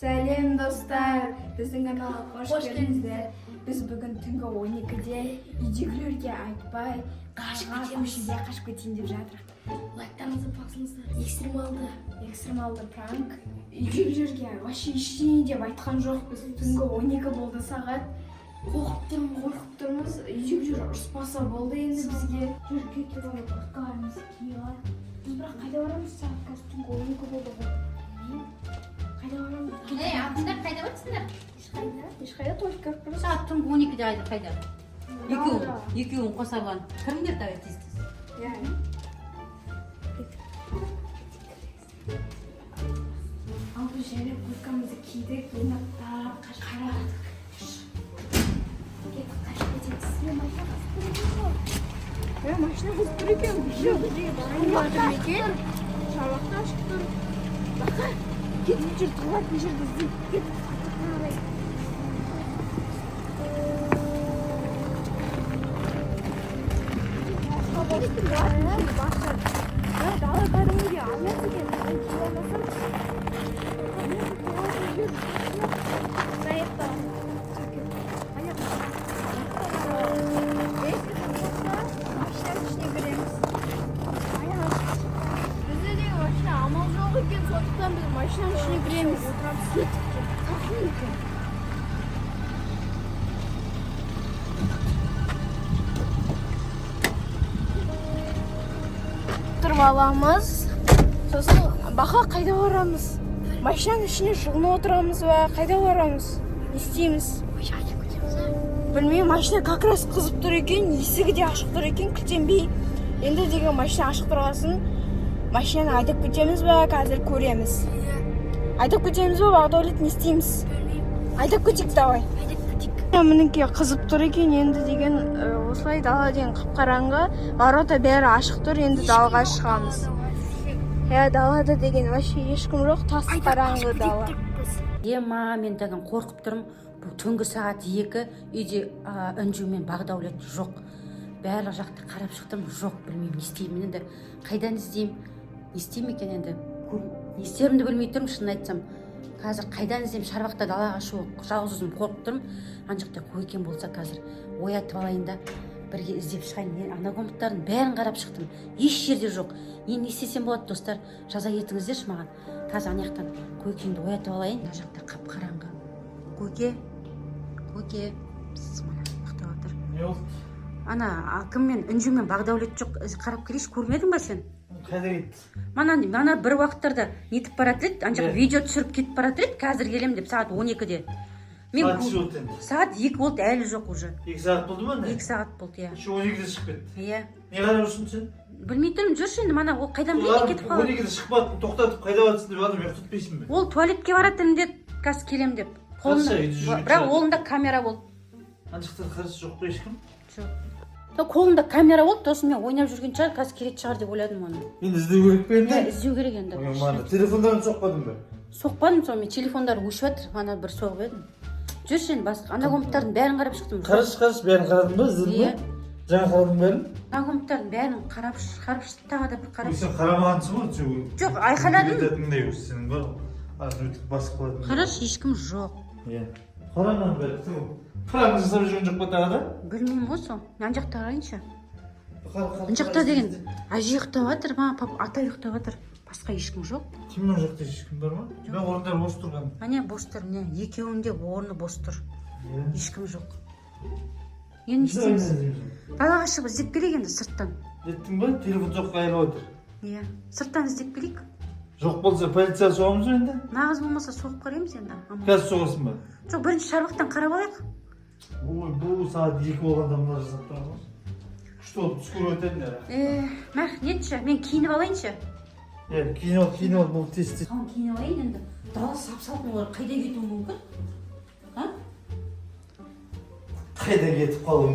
Сәлем достар, біздің каналға қош келдіңіздер. Біз бүгін түнгі 12-де үйдегілерге айтпай, көшеде қашып кетейін деп жатырмыз. Лайктарыңызды басыңыздар. Экстремалды пранк. Үйдегілерге вообще ештеңе деп айтқан жоқпыз. Түнгі 12 болды сағат. Қорқып тұрмыз. Үйдегілер ұрыспаса болды енді бізге. Жүр кетіп алып құртқаларымыз киіға. Біз бірақ қайда барамыз? Сағат қазір түнгі 12 болды ғой. Қайда барамыз? Атыңдар қайда барсыңдар? Ешқайда только көріп тұрмыз. Сағат түнгі 12-де қайда? Екеуін қоса алған. Кіріңдер давай тез-тез. Ал біз және курткамызды кидік, енді қарадық. Кетіп қашып кетеміз. Мен машина қызып тұр екен. Шаруақта ашып тұр. Бақа, кетіп жүр, тұрғылатын жерді іздейді. Кетіп қарай. Дала кәдімгідей аяз екен. Кие алмасам. Саяқта. Машинаның ішіне кіреміз. Бізде де машина амал жоқ екен, сондықтан біз машинаның ішіне кіреміз. Тұрып аламыз. Сосын бақа қайда барамыз? Машинаның ішіне жылына отырамыз ба? Қайда барамыз? Не істейміз? Білмеймін, машина как раз қызып тұр екен, есігі де ашық тұр екен, күтенбей. Енді деген машина ашық тұрғасын, машинаны айдап кетеміз ба? Қазір көреміз. Айдап кетеміз ба? Бағдәулет, не істейміз? Айдап кетейік, давай. Мінекей қызып тұр екен, енді деген осылай дала деген қып-қараңғы, ворота бәрі ашық тұр, енді далаға шығамыз. Далада деген вообще ешкім жоқ, тас қараңғы дала. Ема, мен деген қорқып тұрмын. Бұл түнгі сағат 2, үйде Үнжу мен Бағдәулет жоқ. Барлық жақты қарап шықтым, жоқ, білмеймін, не істеймін енді. Қайдан іздеймін? Не істеймін екен енді? Не істерімді білмей тұрмын, шынын айтсам. Қазір қайдан іздеймін? Шарбақта далаға шығып, жалғыз өзім қорқып тұрмын. Ана жақта қой екен болса қазір оятып алайын да бірге іздеп шығайын. Ана комнаттардың бәрін қарап шықтым. Еш жерде жоқ. Енді не істесем болады, достар? Жаза етіңіздерші маған. Қазір ана жақтан қой екенді оятып алайын. Ана жақта қап-қараңғы. Көке. Ұйықтап отыр. Не болды? Ана кім мен Үнжу мен Бағдәулет жоқ. Қарап келейші, көрмедің ба сен? Қайда кетті? Мана бір уақыттарда нетіп баратыр еді, анжақ видео түсіріп кетіп баратыр еді, қазір келем деп сағат 12-де. Сағат 2 болды, әлі жоқ уже. 2 сағат болды ма? 2 сағат болды, иә. Еще 12-де шығып кетті. Иә. Не қарап жүрсің сен? Білмей тұрмын, жүрші енді, мана ол қайдан білейін кетіп қалады. 12-де шықпады, тоқтатып қайда батсың деп адам ұйықтатпайсың ба? Ол туалетке баратын деді, қазір келем деп. Бірақ қолында камера болды. Ана жақта қарсы жоқ па ешкім? Жоқ. Қолында камера болды, тосын мен ойнап жүрген шығар, қазір келетін шығар деп ойладым оны. Енді іздеу керек пе енді? Іздеу керек енді. Телефондарын соқпадың ба? Соқпадым, сол мен телефондары өшіп жатыр, ана бір соғып едім. Жүрші енді басқа, ана комнаттардың бәрін қарап шықтым. Қараш, бәрін қарадың ба, іздедің ба? Жаңа қарадың бәрін? Ана комнаттардың бәрін қарап шықты, тағы да бір қарап. Сен қарамағансың ғой? Жоқ, айқайладым. Сенің бар ғой, асын өтіп басып қалатын. Қараш, ешкім жоқ. Иә. Қарамаған бәрі, пранк жасап жүрген жоқ па тағы да? Білмеймін ғой сол, ана жақта қарайыншы. Ана жақта деген әже ұйықтап жатыр ма, ата ұйықтап жатыр. Басқа ешкім жоқ. Кімнің жақта ешкім бар ма? Мен орындар бос тұрған. Міне бос тұр, міне екеуінде орны бос тұр. Ешкім жоқ. Енді не істейміз? Далаға шығып іздеп келейік енді сырттан. Еттің ба? Телефон жоққа айырып отыр. Иә, сырттан іздеп келейік. Жоқ болса полицияға соғамыз ба енді? Нағыз болмаса соғып қараймыз енді. Қазір соғасың ба? Жоқ, бірінші шарбақтан қарап алайық. Ой, бұл сағат 2 болғанда мына жасап тұрған. Күшті болып түс көріп өтетін. Мәх, нетші, мен киініп алайыншы. Киініп ал, бұл тез. Қалың киініп алайын енді. Дала сап-салқын олар қайда кетуі мүмкін? Қайда кетіп қалуы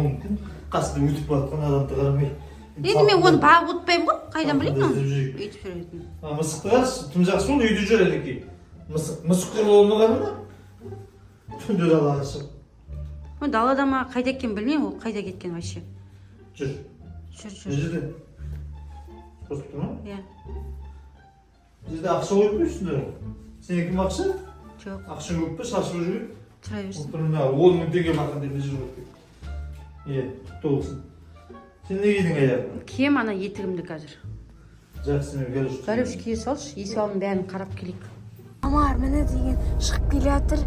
мүмкін? Қасында өтіп баратқан адамды қарамай. Енді мен оны бағып ұтпаймын ғой, қайдан білеймін оны? Өйтіп жүретін. Мысықты қарашы, тым жақсы болды, үйде жүр әлекей. Мысық құрлы болмағаны ма? Түнде далаға шығып. Далада ма, қайда екенін білмеймін, ол қайда кеткен вообще. Жүр. Жүр. Жерде. Қосып тұр ма? Иә. Жерде ақша қойып қойсыңдар. Seninki mi akça? Жоқ, Akça көп pе, şaşırı жүрген? тұра берсін. Мына 10 мың теңге баққан деп жүріп. Құтты болсын. Сен не кидің аяғыңа? Кием ана етігімді қазір. Жақсы, мен келіп жүрмін. Бәрі кие салшы, есебінің бәрін қарап келейік. Мамалар міне деген шығып келе жатыр.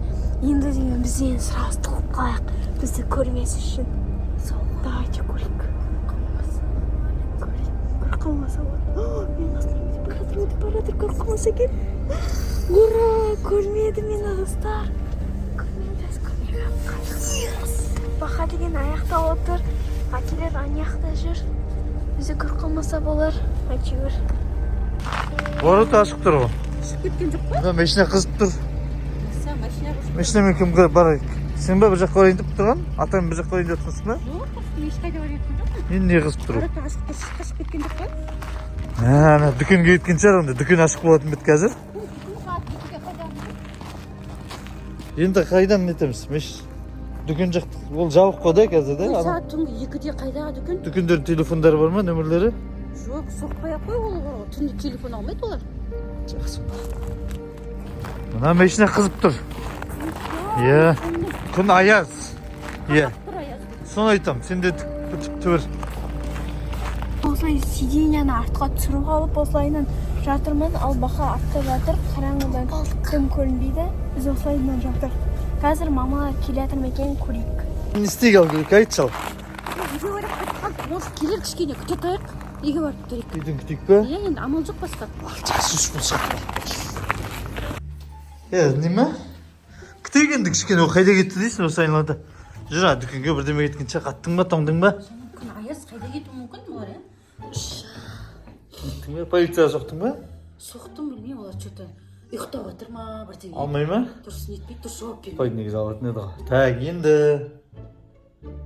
Енді деген бізден сразу тығып қалайық. Бізді көрмес үшін. Давайте көрейік. Көріп қалмаса болады. Мен астынан өтіп бара жатыр, көріп қалмаса екен. Ура! Көрмеді мені достар. Баха деген аяқта отыр. Әкелер аяқта жүр. Бізді көріп қалмаса болар. Әйтеуір. Ворота ашық тұр ғой. Шығып кеткен жоқ па? Да, машина қызып тұр. Сен машинаға шығып. Машинамен кім барайық? Сен ба бір жаққа барайын деп тұрған? Атам бір жаққа барайын деп тұрсың ба? Жоқ, мен ешқайда барып жатқан жоқпын. Енді не қызып тұр? Ворота ашық тұр, қашып кеткен жоқ па? Ана дүкенге кеткен шығар онда. Дүкен ашық болатын бет қазір. Енді қайдан нетеміз? Дүкен жақ ол жабық қой да қазір да? Сағат түнгі 2-де қайдағы дүкен? Дүкендердің телефондары бар ма, нөмірлері? Жоқ, соқпай-ақ қой ол. Түнде телефон алмайды олар. Жақсы. Мына машина қызып тұр. Иә. Күн аяз. Иә. Соны айтам, сен де түбір. Осылай сиденияны артқа түсіріп алып осылайынан жатырмын. Ал Баха артта жатыр. Қараңғыдан кім көрінбейді. Біз осылайынан жатыр. Қазір мамалар келе жатыр ма екен, көрейік. Не істейік ал керек, айтшы ал. Үйге барып қайтқан. Может, келер кішкене күте тұрайық. Үйге барып тұрайық. Үйден күтейік па? Иә, енді амал жоқ басқа. Жасуш болса. Неме? Күтейік енді кішкене, ол қайда кетті дейсің осы айналада? Жүр, дүкенге бірдеме кеткенше қаттың ба, тоңдың ба? Күн аяз қайда кетуі мүмкін олар, иә? Кеттің ба? Полицияға соқтың ба? Соқтым, білмеймін, олар что-то ұйықтап отыр ма, бірдеңе. Алмай ма? Дұрыс нетпейді, дұрыс жауап бермейді. Қой негізі алатын еді ғой. Так, енді.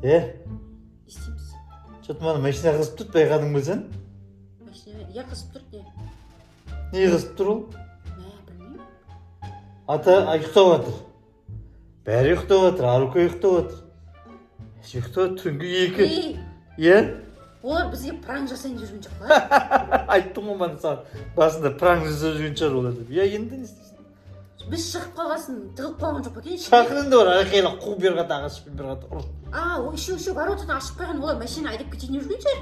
Не істейміз? Что-то мана машина қызып тұрды, байқадың ба сен? Машина, иә қызып тұр, не? Не қызып тұр ол? Білмеймін. Ата ұйықтап жатыр. Бәрі ұйықтап жатыр, Арука ұйықтап жатыр. Ұйықтап жатыр, түнгі 2. Иә? Олар бізге пранк жасайын деп жүрген жоқ па? Айттым ғой мана саған. Басында пранк жасап жүрген шығар олар деп. Иә, енді не істейсің? Біз шығып қалғасын, тығылып қалған жоқ па екен? Шақырынды бар, айқайлы қу бер қата ағаш бер қата ұр. Еще воротаны ашып қойған, олар машина айдап кетейін деп жүрген шығар.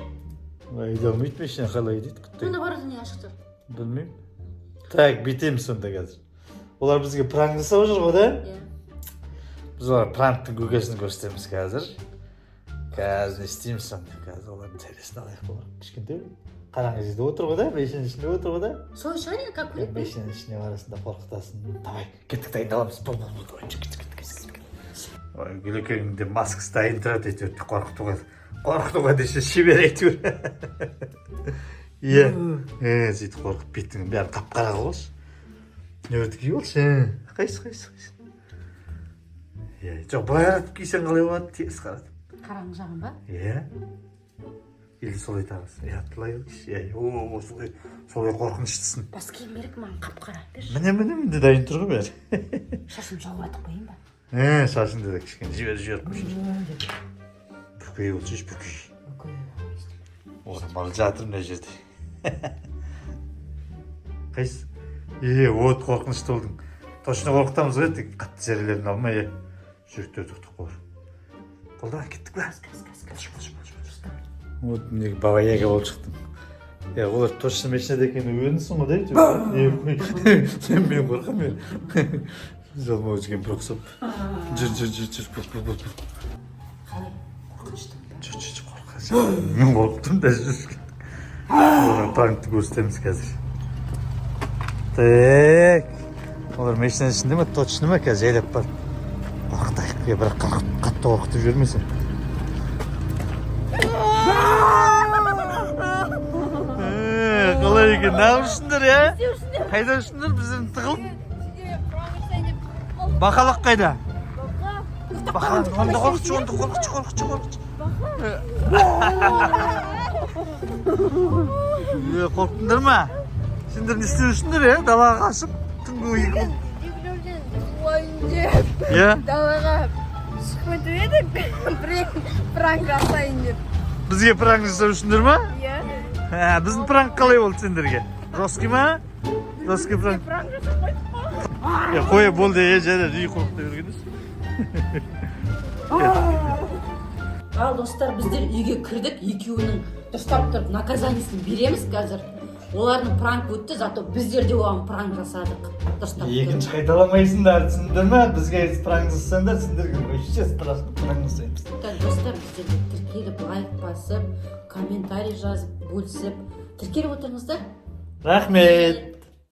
Айдамайды машина, қалай айдайды күтті. Сонда ворота не ашық тұр? Білмеймін. Так, бетеміз сонда қазір. Олар бізге пранк жасап жүр ғой да? Иә. Біз олар пранктың көкесін көрсетеміз қазір. Қазір не істейміз сонда қазір олардың сәлесін алайық болар. Кішкентай қараңғы жерде отыр ғой да, машинаның ішінде отыр ғой да. Сол шығар енді, как көрейік? Машинаның ішіне барасында қорқытасың. Давай, кеттік дайындаламыз. Ой, Гүлекеңде маскасы дайын тұрады әйтеуір қорқытуға десе шебер әйтеуір. Иә, сөйтіп қорқып беттің бәрі қап-қара қылшы. Не өрті кей болшы? Қайсы. Иә, жоқ байратып кейсен қалай болады, тез қарады. Қараңғы жағын ба? Иә. Или солай тағыз. Иә, тұлай қылшы. Солай қорқыныштысын. Бас киім керек маған қап-қара. Міне дайын тұр ғой бәрі. Шашым жауатып қойын ба? Шашыңды да кішкене жіберіп бүкей болшы, бүкей. Орамал жатыр мына жерде. Қайсы? Вот қорқынышты болдың. Точно қорқытамыз ғой, тек қатты жерлерін алмай, жүректерді ұқтық қор. Қолдан кеттік ба? Вот міне баба яға болып шықтың. Олар точно машинада екені өңісің ғой да? Сен мен қорқам мен. Жалмау жүрген бір ұқсап. Жүр. Қалай? Қорқыныштың ба? Жүр, қорқыныштың. Мен қорқыптым да жүр. Олар пранкты көрсетеміз қазір. Так. Олар машинаның ішінде ме? Точно ма? Қазір жайлап бар. Қорқытайық. Бірақ қатты қорқытып жүрмесін. Қалай екен? Нағып үшіндер, е? Қайда үшіндер? Бізден тығылып? Бақалақ қайда? Бақалақ, онда қорқытшы. Қорқтыңдар ма? Сендер не істеп үшіндер, е? Далаға қашып, түнгі 2 Иә? Далаға шығып едік, пранк жасайын деп. Бізге пранк жасап үшіндер ма? Иә. Біздің пранк қалай болды сендерге? Жорсткий ма? Жорсткий пранк. Пранк жасап қойдық қой. Қой болды, жарайды, үй қорқыта бергеніз. Ал достар, біздер үйге кірдік, екеуінің дұрыстап тұрып наказаниесін береміз қазір. Олардың пранк өтті, зато біздер де оған пранк жасадық. Дұрыстап тұрып. Екінші қайталамайсыңдар, түсіндір ме? Бізге пранк жасасаңдар, сендерге вообще страшно пранк жасаймыз. Достар, біздерге тіркеліп, лайк басып, комментарий жазып, бөлісіп, тіркеліп отырыңыздар. Рахмет.